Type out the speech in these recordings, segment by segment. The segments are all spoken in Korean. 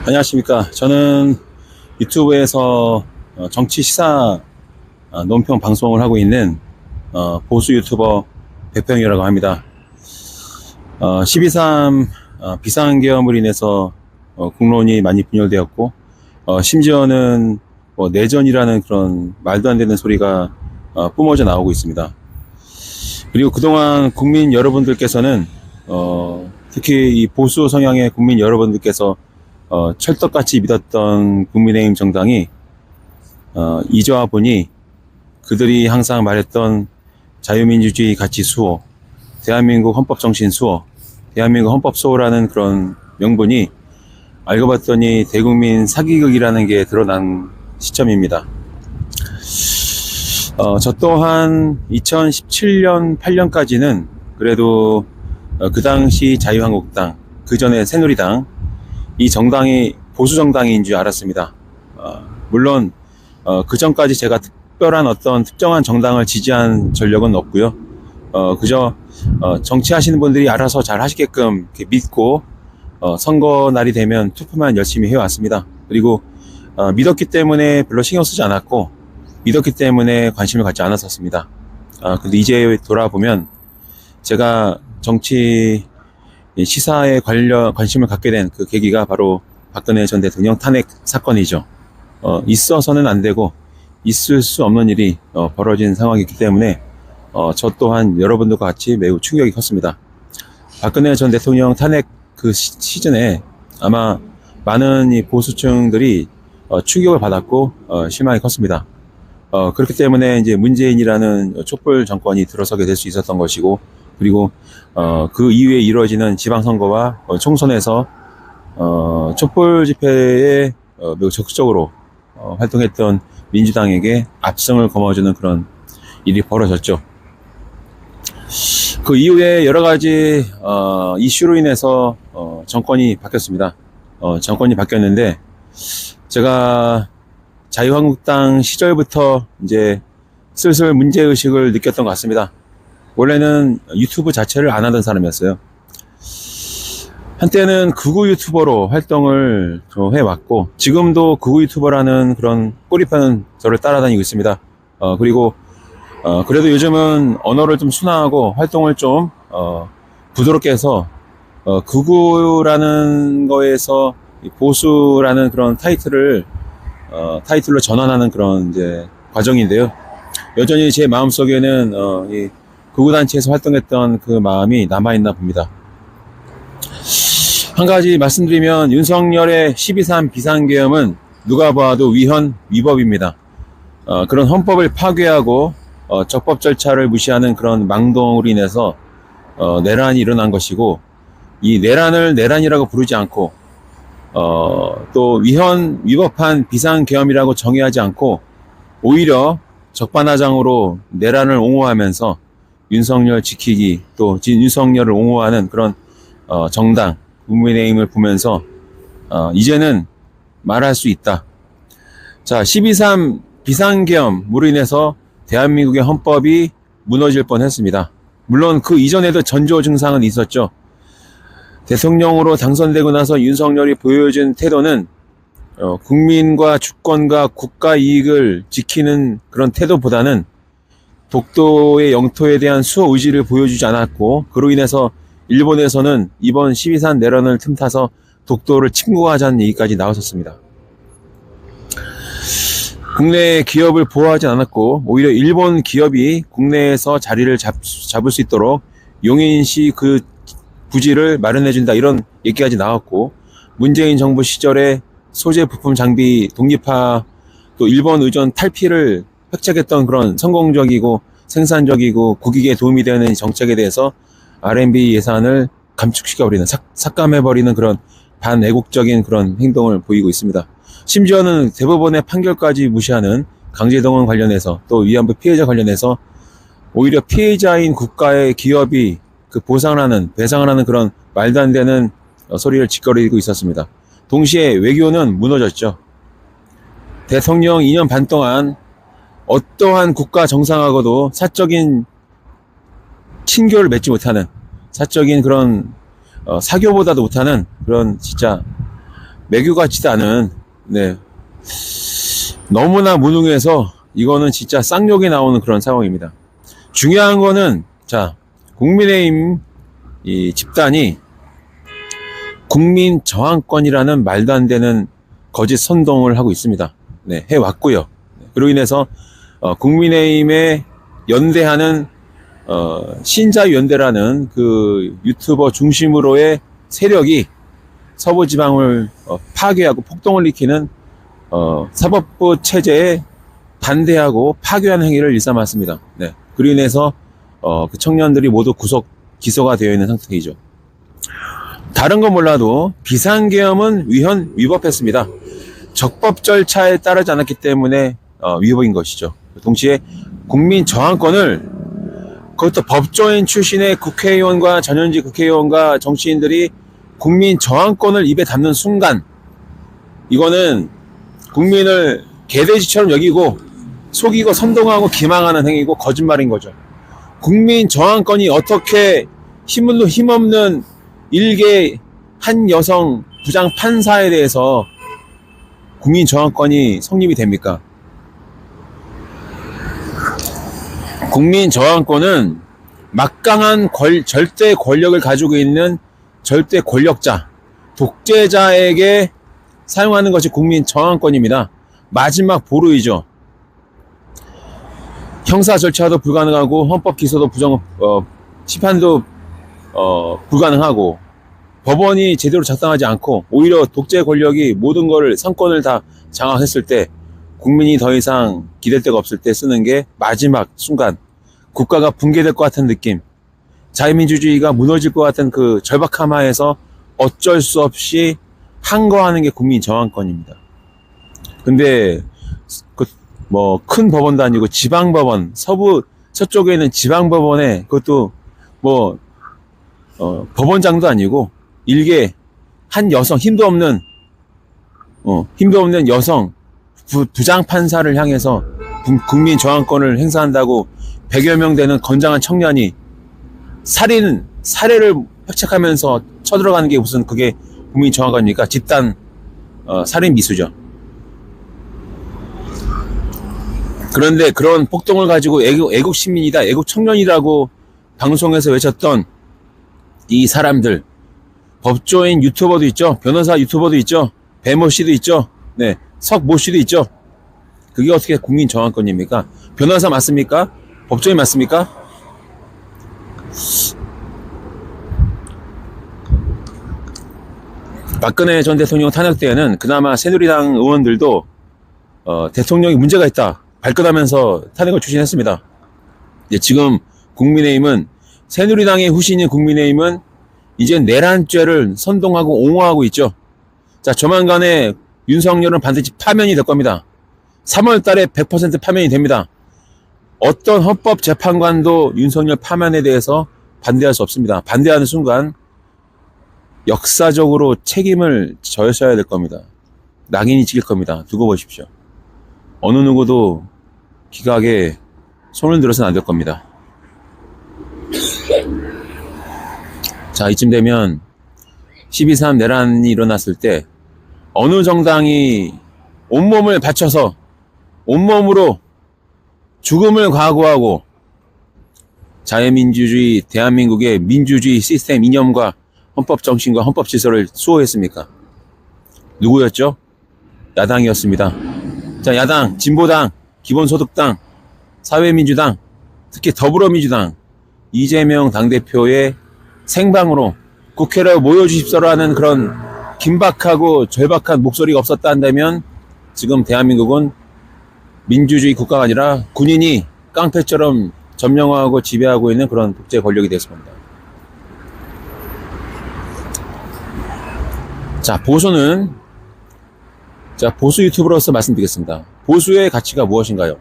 안녕하십니까. 저는 유튜브에서 정치 시사 논평 방송을 하고 있는 보수 유튜버 백평이라고 합니다. 12.3 비상계엄으로 인해서 국론이 많이 분열되었고, 심지어는 내전이라는 그런 말도 안 되는 소리가 뿜어져 나오고 있습니다. 그리고 그동안 국민 여러분들께서는 특히 이 보수 성향의 국민 여러분들께서 철떡같이 믿었던 국민의힘 정당이 이제와 보니 그들이 항상 말했던 자유민주주의 가치 수호, 대한민국 헌법정신 수호, 대한민국 헌법 수호라는 그런 명분이 알고 봤더니 대국민 사기극이라는 게 드러난 시점입니다. 저 또한 2017년, 8년까지는 그래도 그 당시 자유한국당, 그 전에 새누리당, 이 정당이 보수 정당인 줄 알았습니다. 물론 그 전까지 제가 특별한 어떤 특정한 정당을 지지한 전력은 없고요. 그저 정치하시는 분들이 알아서 잘 하시게끔 이렇게 믿고 선거 날이 되면 투표만 열심히 해왔습니다. 그리고 믿었기 때문에 별로 신경 쓰지 않았고, 믿었기 때문에 관심을 갖지 않았었습니다. 근데 이제 돌아보면 제가 정치 시사에 관심을 갖게 된 그 계기가 바로 박근혜 전 대통령 탄핵 사건이죠. 있어서는 안 되고 있을 수 없는 일이 벌어진 상황이기 때문에 저 또한 여러분들과 같이 매우 충격이 컸습니다. 박근혜 전 대통령 탄핵 그 시즌에 아마 많은 이 보수층들이 충격을 받았고 실망이 컸습니다. 그렇기 때문에 이제 문재인이라는 촛불 정권이 들어서게 될 수 있었던 것이고, 그리고 그 이후에 이루어지는 지방선거와 총선에서 촛불 집회에 매우 적극적으로 활동했던 민주당에게 압승을 거머쥐는 그런 일이 벌어졌죠. 그 이후에 여러 가지 이슈로 인해서 정권이 바뀌었습니다. 정권이 바뀌었는데, 제가 자유한국당 시절부터 이제 슬슬 문제의식을 느꼈던 것 같습니다. 원래는 유튜브 자체를 안 하던 사람이었어요. 한때는 극우 유튜버로 활동을 좀 해왔고, 지금도 극우 유튜버라는 그런 꼬리표는 저를 따라다니고 있습니다. 그리고 그래도 요즘은 언어를 좀 순화하고 활동을 좀 부드럽게 해서 극우라는 거에서 보수라는 그런 타이틀로 전환하는 그런 이제 과정인데요. 여전히 제 마음속에는 이 극우단체에서 활동했던 그 마음이 남아있나 봅니다. 한 가지 말씀드리면, 윤석열의 12.3 비상계엄은 누가 봐도 위헌, 위법입니다. 그런 헌법을 파괴하고 적법 절차를 무시하는 그런 망동으로 인해서 내란이 일어난 것이고, 이 내란을 내란이라고 부르지 않고 또 위헌, 위법한 비상계엄이라고 정의하지 않고 오히려 적반하장으로 내란을 옹호하면서 윤석열 지키기, 또 윤석열을 옹호하는 그런 정당 국민의힘을 보면서 이제는 말할 수 있다. 자, 12.3 비상계엄으로 인해서 대한민국의 헌법이 무너질 뻔했습니다. 물론 그 이전에도 전조 증상은 있었죠. 대통령으로 당선되고 나서 윤석열이 보여준 태도는 국민과 주권과 국가 이익을 지키는 그런 태도보다는 독도의 영토에 대한 수호 의지를 보여주지 않았고, 그로 인해서 일본에서는 이번 12.3 내란을 틈타서 독도를 침공하자는 얘기까지 나왔었습니다. 국내 기업을 보호하지 않았고 오히려 일본 기업이 국내에서 자리를 잡을 수 있도록 용인시 그 부지를 마련해준다, 이런 얘기까지 나왔고, 문재인 정부 시절에 소재 부품 장비 독립화, 또 일본 의존 탈피를 획책했던 그런 성공적이고 생산적이고 국익에 도움이 되는 정책에 대해서 R&B 예산을 감축시켜버리는, 삭감해버리는 그런 반애국적인 그런 행동을 보이고 있습니다. 심지어는 대법원의 판결까지 무시하는 강제동원 관련해서, 또 위안부 피해자 관련해서 오히려 피해자인 국가의 기업이 그 보상하는, 배상을 하는 그런 말도 안 되는 소리를 짓거리고 있었습니다. 동시에 외교는 무너졌죠. 대통령 2년 반 동안 어떠한 국가 정상하고도 사적인 친교를 맺지 못하는, 사적인 그런 사교보다도 못하는 그런 진짜 매교 같지도 않은, 네, 너무나 무능해서 이거는 진짜 쌍욕이 나오는 그런 상황입니다. 중요한 거는, 자, 국민의힘 이 집단이 국민 저항권이라는 말도 안 되는 거짓 선동을 하고 있습니다. 네, 해왔고요. 그로 인해서 국민의힘에 연대하는 신자유연대라는 그 유튜버 중심으로의 세력이 서부지방을 파괴하고 폭동을 일으키는 사법부 체제에 반대하고 파괴하는 행위를 일삼았습니다. 네, 그로 인해서 그 청년들이 모두 기소가 되어 있는 상태이죠. 다른 건 몰라도 비상계엄은 위법했습니다. 적법 절차에 따르지 않았기 때문에 위법인 것이죠. 동시에 국민 저항권을, 그것도 법조인 출신의 국회의원과 전현직 국회의원과 정치인들이 국민 저항권을 입에 담는 순간, 이거는 국민을 개돼지처럼 여기고 속이고 선동하고 기망하는 행위고 거짓말인 거죠. 국민 저항권이 어떻게 힘없는 일개 한 여성 부장 판사에 대해서 국민 저항권이 성립이 됩니까? 국민 저항권은 막강한 절대 권력을 가지고 있는 절대 권력자, 독재자에게 사용하는 것이 국민 저항권입니다. 마지막 보루이죠. 형사 절차도 불가능하고 헌법 기소도 심판도 불가능하고 법원이 제대로 작동하지 않고 오히려 독재 권력이 모든 선권을 다 장악했을 때 국민이 더 이상 기댈 데가 없을 때 쓰는 게 마지막 순간, 국가가 붕괴될 것 같은 느낌, 자유민주주의가 무너질 것 같은 그 절박함 하에서 어쩔 수 없이 항거하는 게 국민 저항권입니다. 근데 큰 법원도 아니고 지방법원, 서쪽에 있는 지방법원에 그것도 법원장도 아니고 일개 한 여성, 힘도 없는 여성 부장 판사를 향해서 국민 저항권을 행사한다고 100여 명 되는 건장한 청년이 살해를 획책하면서 쳐들어가는 게 무슨 그게 국민 저항권입니까? 집단 살인 미수죠. 그런데 그런 폭동을 가지고 애국 시민이다, 애국 청년이라고 방송에서 외쳤던 이 사람들, 법조인 유튜버도 있죠, 변호사 유튜버도 있죠, 배모 씨도 있죠, 네, 석모 씨도 있죠. 그게 어떻게 국민 저항권입니까? 변호사 맞습니까? 법조인 맞습니까? 박근혜 전 대통령 탄핵 때에는 그나마 새누리당 의원들도 대통령이 문제가 있다 발끈하면서 탄핵을 추진했습니다. 지금 국민의힘은, 새누리당의 후신인 국민의힘은 이제 내란죄를 선동하고 옹호하고 있죠. 자, 조만간에 윤석열은 반드시 파면이 될 겁니다. 3월 달에 100% 파면이 됩니다. 어떤 헌법재판관도 윤석열 파면에 대해서 반대할 수 없습니다. 반대하는 순간 역사적으로 책임을 져셔야 될 겁니다. 낙인이 찍힐 겁니다. 두고 보십시오. 어느 누구도 기각에 손을 들어서는 안 될 겁니다. 자, 이쯤 되면 12.3 내란이 일어났을 때 어느 정당이 온몸을 바쳐서 온몸으로 죽음을 각오하고 자유민주주의, 대한민국의 민주주의 시스템 이념과 헌법 정신과 헌법 질서를 수호했습니까? 누구였죠? 야당이었습니다. 자, 야당, 진보당, 기본소득당, 사회민주당, 특히 더불어민주당, 이재명 당대표의 생방으로 국회로 모여주십시오라는 그런 긴박하고 절박한 목소리가 없었다 한다면 지금 대한민국은 민주주의 국가가 아니라 군인이 깡패처럼 점령하고 지배하고 있는 그런 독재 권력이 됐을 겁니다. 자, 보수는, 자, 보수 유튜브로서 말씀드리겠습니다. 보수의 가치가 무엇인가요?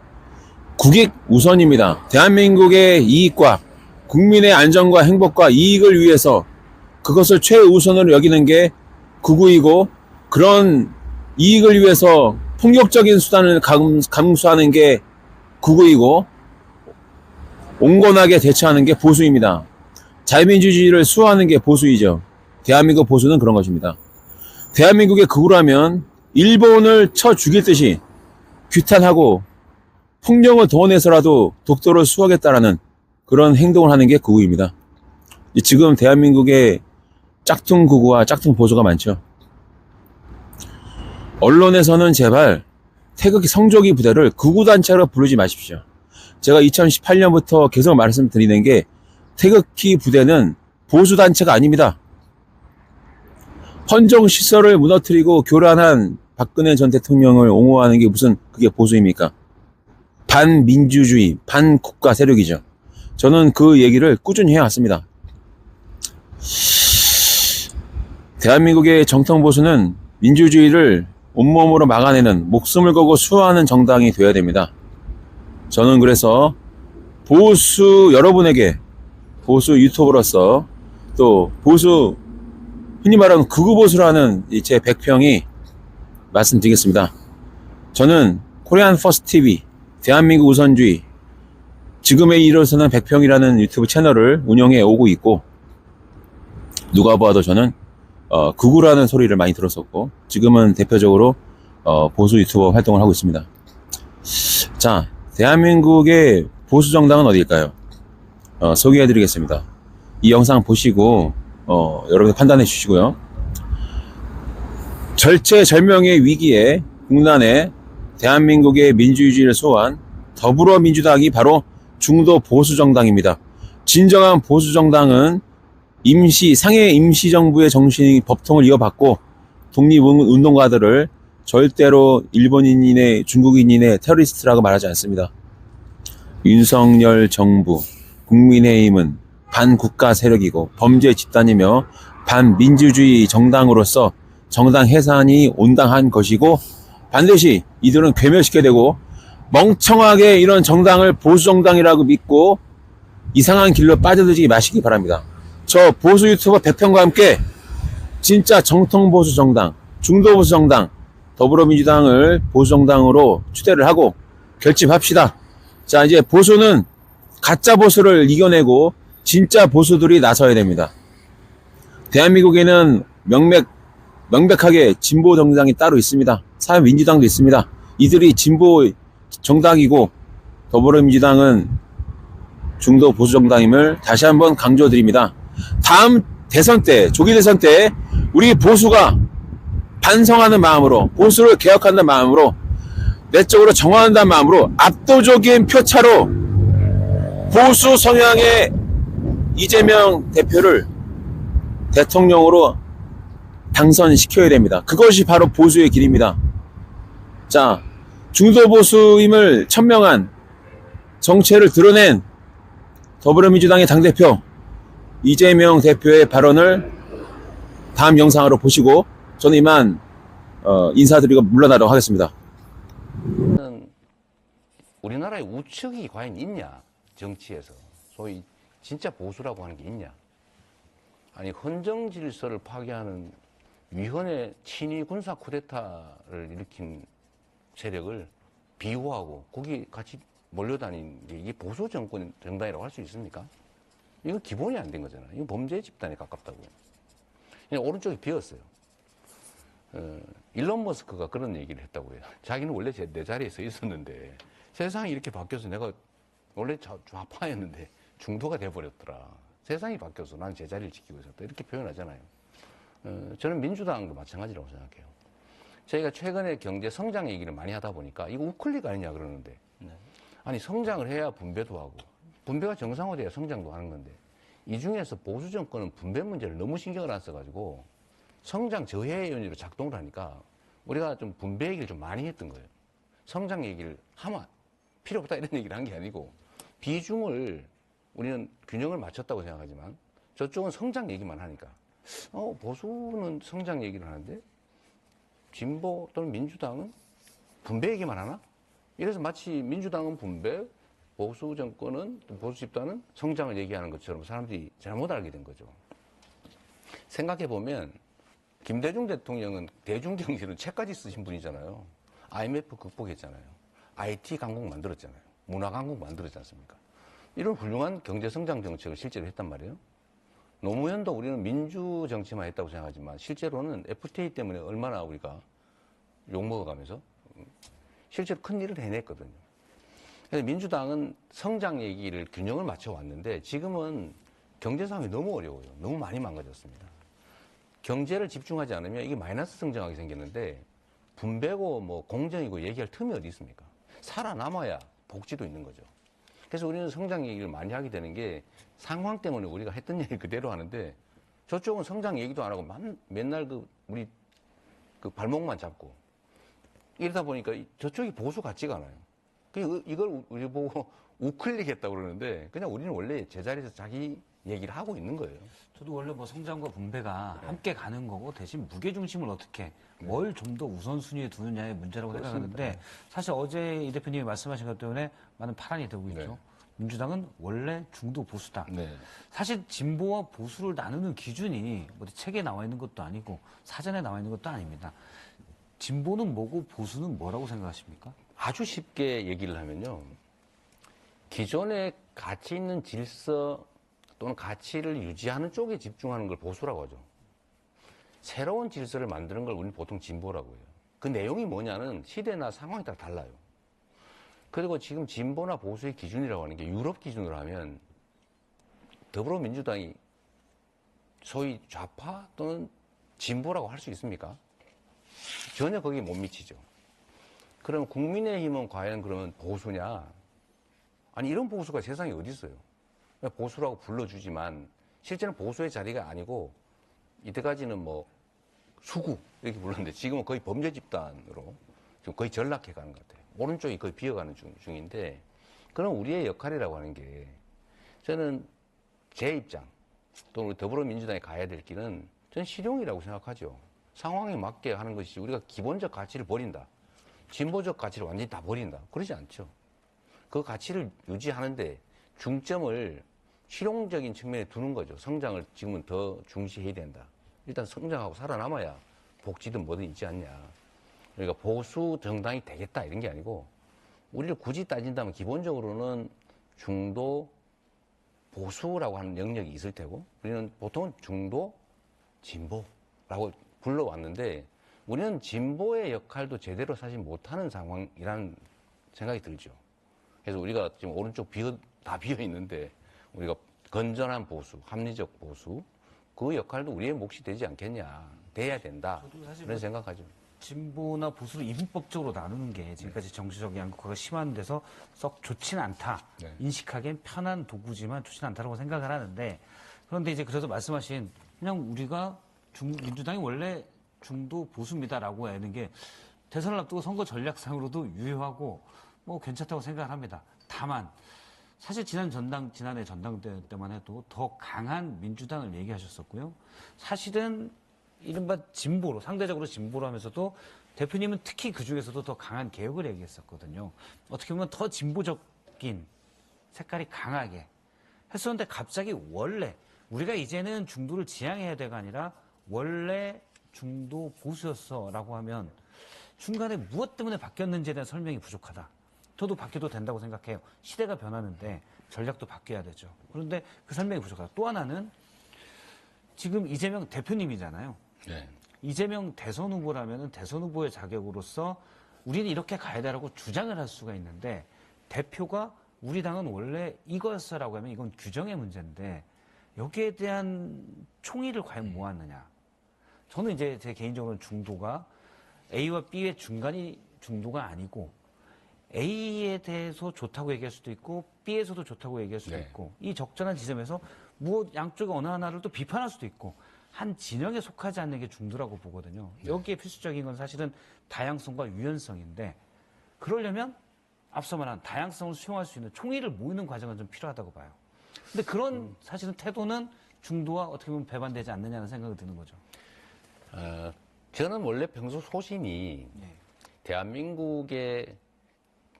국익 우선입니다. 대한민국의 이익과 국민의 안전과 행복과 이익을 위해서 그것을 최우선으로 여기는 게 극우이고, 그런 이익을 위해서 폭력적인 수단을 감수하는 게 극우이고, 온건하게 대처하는 게 보수입니다. 자유민주주의를 수호하는 게 보수이죠. 대한민국 보수는 그런 것입니다. 대한민국의 극우라면 일본을 쳐 죽일 듯이 규탄하고 폭력을 동원해서라도 독도를 수호하겠다라는 그런 행동을 하는 게 극우입니다. 지금 대한민국에 짝퉁 극우와 짝퉁 보수가 많죠. 언론에서는 제발 태극기 성조기 부대를 극우단체로 부르지 마십시오. 제가 2018년부터 계속 말씀드리는 게 태극기 부대는 보수단체가 아닙니다. 헌정시설을 무너뜨리고 교란한 박근혜 전 대통령을 옹호하는 게 무슨 그게 보수입니까? 반민주주의, 반국가 세력이죠. 저는 그 얘기를 꾸준히 해왔습니다. 대한민국의 정통 보수는 민주주의를 온몸으로 막아내는 목숨을 걸고 수호하는 정당이 되어야 됩니다. 저는 그래서 보수 여러분에게 보수 유튜버로서 또 보수 흔히 말하는 극우 보수라는 제 100평이 말씀드리겠습니다. 저는 코리안 퍼스트 TV 대한민국 우선주의 지금의 일로서는 100평이라는 유튜브 채널을 운영해 오고 있고 누가 봐도 저는 극우라는 소리를 많이 들었었고 지금은 대표적으로 보수 유튜버 활동을 하고 있습니다. 자, 대한민국의 보수 정당은 어디일까요? 소개해 드리겠습니다. 이 영상 보시고 여러분들 판단해 주시고요. 절체절명의 위기에 국난에 대한민국의 민주주의를 수호한 더불어민주당이 바로 중도 보수정당입니다. 진정한 보수정당은 상해 임시정부의 정신이 법통을 이어받고 독립운동가들을 절대로 일본인이네 중국인이네 테러리스트라고 말하지 않습니다. 윤석열 정부, 국민의힘은 반국가 세력이고 범죄 집단이며 반민주주의 정당으로서 정당 해산이 온당한 것이고 반드시 이들은 괴멸시켜야 되고 멍청하게 이런 정당을 보수정당이라고 믿고 이상한 길로 빠져들지 마시기 바랍니다. 저 보수 유튜버 100평과 함께 진짜 정통 보수 정당, 중도 보수 정당, 더불어민주당을 보수 정당으로 추대를 하고 결집합시다. 자, 이제 보수는 가짜 보수를 이겨내고 진짜 보수들이 나서야 됩니다. 대한민국에는 명백하게 진보 정당이 따로 있습니다. 사회민주당도 있습니다. 이들이 진보 정당이고 더불어민주당은 중도 보수 정당임을 다시 한번 강조드립니다. 다음 대선 때, 조기 대선 때 우리 보수가 반성하는 마음으로 보수를 개혁한다는 마음으로 내적으로 정화한다는 마음으로 압도적인 표차로 보수 성향의 이재명 대표를 대통령으로 당선시켜야 됩니다. 그것이 바로 보수의 길입니다. 자, 중도 보수임을 천명한 정체를 드러낸 더불어민주당의 당대표 이재명 대표의 발언을 다음 영상으로 보시고 저는 이만 인사드리고 물러나도록 하겠습니다. 우리나라의 우측이 과연 있냐? 정치에서 소위 진짜 보수라고 하는 게 있냐? 아니 헌정 질서를 파괴하는 위헌의 친위 군사 쿠데타를 일으킨 세력을 비호하고 거기 같이 몰려다니는 게 이게 보수 정권 정당이라고 할 수 있습니까? 이건 기본이 안 된 거잖아요. 이건 범죄 집단에 가깝다고요. 그냥 오른쪽이 비었어요. 일론 머스크가 그런 얘기를 했다고 해요. 자기는 원래 내 자리에 서 있었는데 세상이 이렇게 바뀌어서 내가 원래 좌파였는데 중도가 돼버렸더라. 세상이 바뀌어서 난 제 자리를 지키고 있었다. 이렇게 표현하잖아요. 저는 민주당도 마찬가지라고 생각해요. 저희가 최근에 경제 성장 얘기를 많이 하다 보니까 이거 우클릭 아니냐 그러는데 아니 성장을 해야 분배도 하고 분배가 정상화돼야 성장도 하는 건데 이 중에서 보수 정권은 분배 문제를 너무 신경을 안 써가지고 성장 저해 요인으로 작동을 하니까 우리가 좀 분배 얘기를 좀 많이 했던 거예요. 성장 얘기를 하면 필요 없다 이런 얘기를 한 게 아니고 비중을 우리는 균형을 맞췄다고 생각하지만 저쪽은 성장 얘기만 하니까 보수는 성장 얘기를 하는데 진보 또는 민주당은 분배 얘기만 하나? 이래서 마치 민주당은 분배, 보수 정권은 보수 집단은 성장을 얘기하는 것처럼 사람들이 잘못 알게 된 거죠. 생각해보면 김대중 대통령은 대중경제는 책까지 쓰신 분이잖아요. IMF 극복했잖아요. IT 강국 만들었잖아요. 문화 강국 만들었지 않습니까? 이런 훌륭한 경제 성장 정책을 실제로 했단 말이에요. 노무현도 우리는 민주 정치만 했다고 생각하지만 실제로는 FTA 때문에 얼마나 우리가 욕먹어가면서 실제로 큰 일을 해냈거든요. 그래서 민주당은 성장 얘기를 균형을 맞춰왔는데 지금은 경제 상황이 너무 어려워요. 너무 많이 망가졌습니다. 경제를 집중하지 않으면 이게 마이너스 성장하게 생겼는데 분배고 뭐 공정이고 얘기할 틈이 어디 있습니까? 살아남아야 복지도 있는 거죠. 그래서 우리는 성장 얘기를 많이 하게 되는 게 상황 때문에 우리가 했던 얘기 그대로 하는데 저쪽은 성장 얘기도 안 하고 맨날 우리 발목만 잡고 이러다 보니까 저쪽이 보수 같지가 않아요. 이걸 우리 보고 우클릭 했다고 그러는데 그냥 우리는 원래 제자리에서 자기 얘기를 하고 있는 거예요. 저도 원래 뭐 성장과 분배가 함께 가는 거고 대신 무게중심을 어떻게 뭘 좀 더 우선순위에 두느냐의 문제라고 생각하는데 사실 어제 이 대표님이 말씀하신 것 때문에 많은 파란이 되고 있죠. 네. 민주당은 원래 중도 보수다. 네. 사실 진보와 보수를 나누는 기준이 어디 책에 나와 있는 것도 아니고 사전에 나와 있는 것도 아닙니다. 진보는 뭐고 보수는 뭐라고 생각하십니까? 아주 쉽게 얘기를 하면요. 기존에 가치 있는 질서 또는 가치를 유지하는 쪽에 집중하는 걸 보수라고 하죠. 새로운 질서를 만드는 걸 우리는 보통 진보라고 해요. 그 내용이 뭐냐는 시대나 상황에 따라 달라요. 그리고 지금 진보나 보수의 기준이라고 하는 게 유럽 기준으로 하면 더불어민주당이 소위 좌파 또는 진보라고 할 수 있습니까? 전혀 거기에 못 미치죠. 그럼 국민의힘은 과연 그러면 보수냐? 아니 이런 보수가 세상에 어디 있어요? 보수라고 불러주지만 실제는 보수의 자리가 아니고 이때까지는 뭐 수구 이렇게 불렀는데 지금은 거의 범죄 집단으로 지금 거의 전락해 가는 것 같아요. 오른쪽이 거의 비어가는 중인데 그럼 우리의 역할이라고 하는 게 저는 제 입장 또는 더불어민주당이 가야 될 길은 저는 실용이라고 생각하죠. 상황에 맞게 하는 것이 우리가 기본적 가치를 버린다. 진보적 가치를 완전히 다 버린다. 그러지 않죠. 그 가치를 유지하는데 중점을 실용적인 측면에 두는 거죠. 성장을 지금은 더 중시해야 된다. 일단 성장하고 살아남아야 복지든 뭐든 있지 않냐. 그러니까 보수 정당이 되겠다 이런 게 아니고 우리를 굳이 따진다면 기본적으로는 중도 보수라고 하는 영역이 있을 테고 우리는 보통은 중도 진보라고 불러왔는데 우리는 진보의 역할도 제대로 사실 못하는 상황이라는 생각이 들죠. 그래서 우리가 지금 오른쪽 다 비어 있는데 우리가 건전한 보수, 합리적 보수 그 역할도 우리의 몫이 되지 않겠냐. 돼야 된다. 그런 생각하죠. 진보나 보수를 이분법적으로 나누는 게 지금까지 정치적 양극화가 심한 데서 썩 좋지는 않다. 네. 인식하기엔 편한 도구지만 좋지는 않다고 생각을 하는데 그런데 이제 그래서 말씀하신 그냥 우리가 민주당이 원래 중도 보수입니다라고 하는 게 대선을 앞두고 선거 전략상으로도 유효하고 뭐 괜찮다고 생각을 합니다. 다만 사실 지난해 전당대 때만 해도 더 강한 민주당을 얘기하셨었고요. 사실은 이른바 진보로, 상대적으로 진보로 하면서도 대표님은 특히 그 중에서도 더 강한 개혁을 얘기했었거든요. 어떻게 보면 더 진보적인 색깔이 강하게 했었는데 갑자기 원래 우리가 이제는 중도를 지향해야 돼가 아니라 원래 중도 보수였어라고 하면 중간에 무엇 때문에 바뀌었는지에 대한 설명이 부족하다. 저도 바뀌어도 된다고 생각해요. 시대가 변하는데 전략도 바뀌어야 되죠. 그런데 그 설명이 부족하다. 또 하나는 지금 이재명 대표님이잖아요. 네. 이재명 대선 후보라면 대선 후보의 자격으로서 우리는 이렇게 가야 되라고 주장을 할 수가 있는데 대표가 우리 당은 원래 이거였어라고 하면 이건 규정의 문제인데 여기에 대한 총의를 과연 모았느냐. 저는 이제 제 개인적으로는 중도가 A와 B의 중간이 중도가 아니고 A에 대해서 좋다고 얘기할 수도 있고 B에서도 좋다고 얘기할 수도 네. 있고 이 적절한 지점에서 무엇 양쪽 어느 하나를 또 비판할 수도 있고 한 진영에 속하지 않는 게 중도라고 보거든요. 여기에 필수적인 건 사실은 다양성과 유연성인데 그러려면 앞서 말한 다양성을 수용할 수 있는 총의를 모으는 과정은 좀 필요하다고 봐요. 근데 그런 사실은 태도는 중도와 어떻게 보면 배반되지 않느냐는 생각이 드는 거죠. 저는 원래 평소 소신이 대한민국의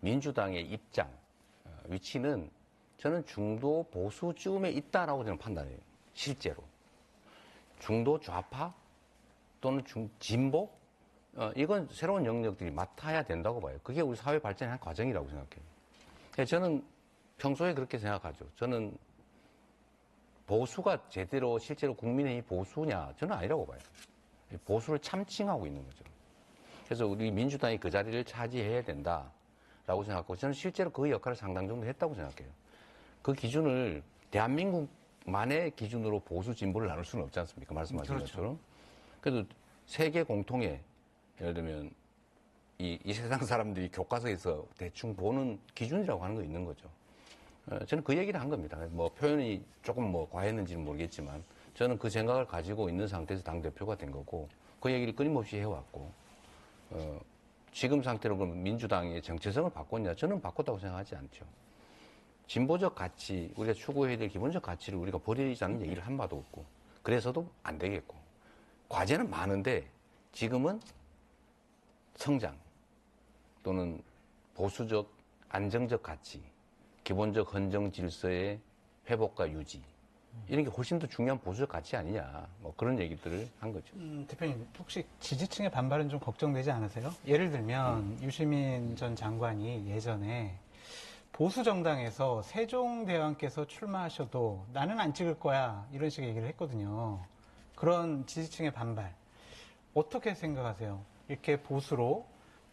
민주당의 입장, 위치는 저는 중도 보수쯤에 있다라고 저는 판단해요. 실제로. 중도 좌파 또는 진보? 이건 새로운 영역들이 맡아야 된다고 봐요. 그게 우리 사회 발전의 한 과정이라고 생각해요. 그래서 저는 평소에 그렇게 생각하죠. 저는 보수가 제대로 실제로 국민의힘 보수냐? 저는 아니라고 봐요. 보수를 참칭하고 있는 거죠. 그래서 우리 민주당이 그 자리를 차지해야 된다라고 생각하고 저는 실제로 그 역할을 상당 정도 했다고 생각해요. 그 기준을 대한민국만의 기준으로 보수 진보를 나눌 수는 없지 않습니까? 말씀하신 그렇죠. 것처럼. 그래도 세계 공통의 예를 들면 이 세상 사람들이 교과서에서 대충 보는 기준이라고 하는 거 있는 거죠. 저는 그 얘기를 한 겁니다. 뭐 표현이 조금 뭐 과했는지는 모르겠지만 저는 그 생각을 가지고 있는 상태에서 당대표가 된 거고 그 얘기를 끊임없이 해왔고 지금 상태로 그럼 민주당의 정체성을 바꿨냐? 저는 바꿨다고 생각하지 않죠. 진보적 가치, 우리가 추구해야 될 기본적 가치를 우리가 버리자는 얘기를 한 바도 없고 그래서도 안 되겠고 과제는 많은데 지금은 성장 또는 보수적 안정적 가치 기본적 헌정 질서의 회복과 유지 이런 게 훨씬 더 중요한 보수적 가치 아니냐 뭐 그런 얘기들을 한 거죠. 대표님 혹시 지지층의 반발은 좀 걱정되지 않으세요? 예를 들면 유시민 전 장관이 예전에 보수 정당에서 세종대왕께서 출마하셔도 나는 안 찍을 거야 이런 식의 얘기를 했거든요. 그런 지지층의 반발 어떻게 생각하세요? 이렇게 보수로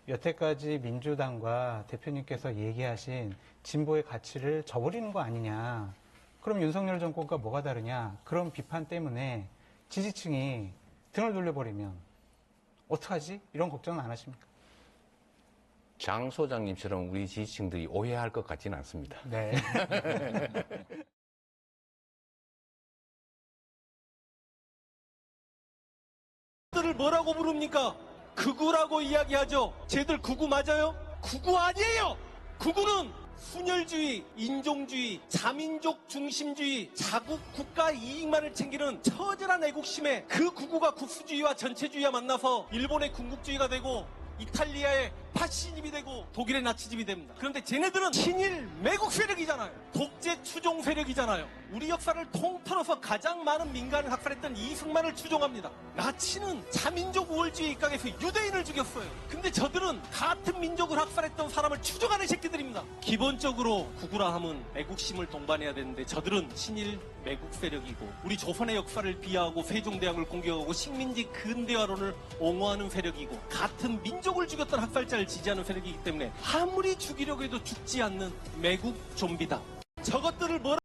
여태까지 민주당과 대표님께서 얘기하신 진보의 가치를 저버리는 거 아니냐. 그럼 윤석열 정권과 뭐가 다르냐. 그런 비판 때문에 지지층이 등을 돌려버리면 어떡하지? 이런 걱정은 안 하십니까? 장 소장님처럼 우리 지지층들이 오해할 것 같지는 않습니다. 네. 들을 뭐라고 부릅니까? 극우라고 이야기하죠. 쟤들 극우 맞아요? 극우 아니에요. 극우는 순혈주의, 인종주의, 자민족 중심주의, 자국 국가 이익만을 챙기는 처절한 애국심에 그 극우가 국수주의와 전체주의와 만나서 일본의 군국주의가 되고 이탈리아의 파시즘이 되고 독일의 나치즘이 됩니다. 그런데 쟤네들은 친일 매국 세력이잖아요. 독재 추종 세력이잖아요. 우리 역사를 통틀어서 가장 많은 민간을 학살했던 이승만을 추종합니다. 나치는 자민족 우월주의 입각에서 유대인을 죽였어요. 근데 저들은 같은 민족을 학살했던 사람을 추종하는 새끼들입니다. 기본적으로 구구라 함은 애국심을 동반해야 되는데 저들은 친일 매국 세력이고 우리 조선의 역사를 비하하고 세종대왕을 공격하고 식민지 근대화론을 옹호하는 세력이고 같은 민족을 죽였던 학살자를 지지하는 세력이기 때문에 아무리 죽이려고 해도 죽지 않는 매국 좀비다. 저것들을 뭐라